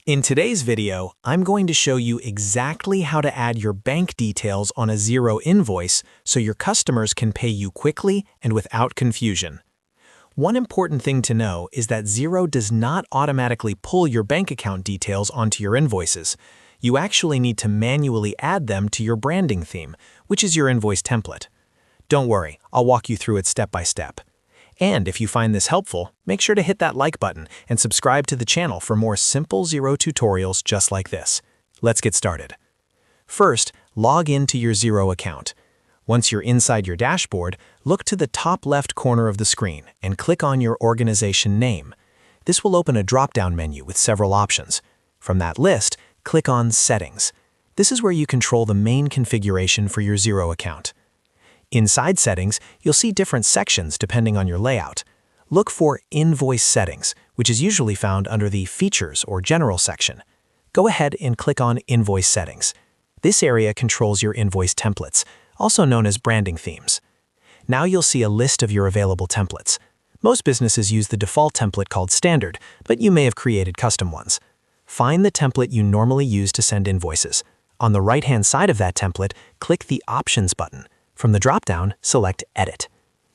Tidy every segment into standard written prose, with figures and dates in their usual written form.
In today's video, I'm going to show you exactly how to add your bank details on a Xero invoice so your customers can pay you quickly and without confusion. One important thing to know is that Xero does not automatically pull your bank account details onto your invoices. You actually need to manually add them to your branding theme, which is your invoice template. Don't worry, I'll walk you through it step by step. And if you find this helpful, make sure to hit that like button and subscribe to the channel for more simple Xero tutorials just like this. Let's get started. First, log into your Xero account. Once you're inside your dashboard, look to the top left corner of the screen and click on your organization name. This will open a drop-down menu with several options. From that list, click on Settings. This is where you control the main configuration for your Xero account. Inside Settings, you'll see different sections depending on your layout. Look for Invoice Settings, which is usually found under the Features or General section. Go ahead and click on Invoice Settings. This area controls your invoice templates, also known as branding themes. Now you'll see a list of your available templates. Most businesses use the default template called Standard, but you may have created custom ones. Find the template you normally use to send invoices. On the right-hand side of that template, click the Options button. From the drop-down, select Edit.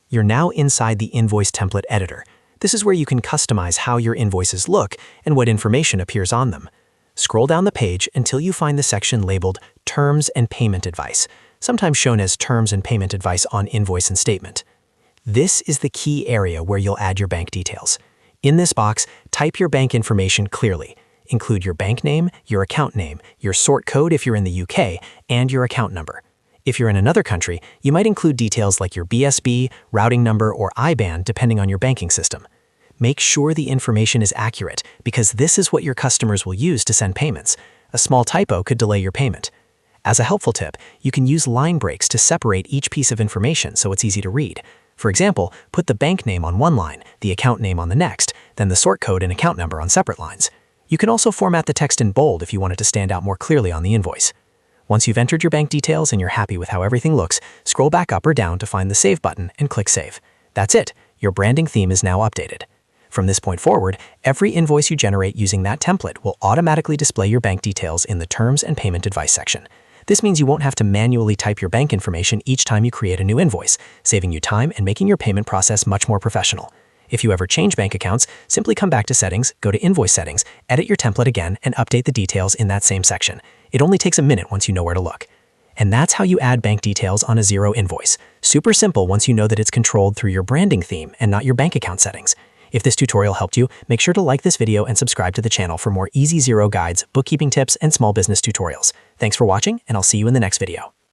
You're now inside the Invoice Template Editor. This is where you can customize how your invoices look and what information appears on them. Scroll down the page until you find the section labeled Terms and Payment Advice, sometimes shown as Terms and Payment Advice on Invoice and Statement. This is the key area where you'll add your bank details. In this box, type your bank information clearly. Include your bank name, your account name, your sort code if you're in the UK, and your account number. If you're in another country, you might include details like your BSB, routing number, or IBAN depending on your banking system. Make sure the information is accurate because this is what your customers will use to send payments. A small typo could delay your payment. As a helpful tip, you can use line breaks to separate each piece of information so it's easy to read. For example, put the bank name on one line, the account name on the next, then the sort code and account number on separate lines. You can also format the text in bold if you want it to stand out more clearly on the invoice. Once you've entered your bank details and you're happy with how everything looks, scroll back up or down to find the Save button and click Save. That's it. Your branding theme is now updated. From this point forward, every invoice you generate using that template will automatically display your bank details in the Terms and Payment Advice section. This means you won't have to manually type your bank information each time you create a new invoice, saving you time and making your payment process much more professional. If you ever change bank accounts, simply come back to Settings, go to Invoice Settings, edit your template again, and update the details in that same section. It only takes a minute once you know where to look. And that's how you add bank details on a Xero invoice. Super simple once you know that it's controlled through your branding theme and not your bank account settings. If this tutorial helped you, make sure to like this video and subscribe to the channel for more easy Xero guides, bookkeeping tips, and small business tutorials. Thanks for watching, and I'll see you in the next video.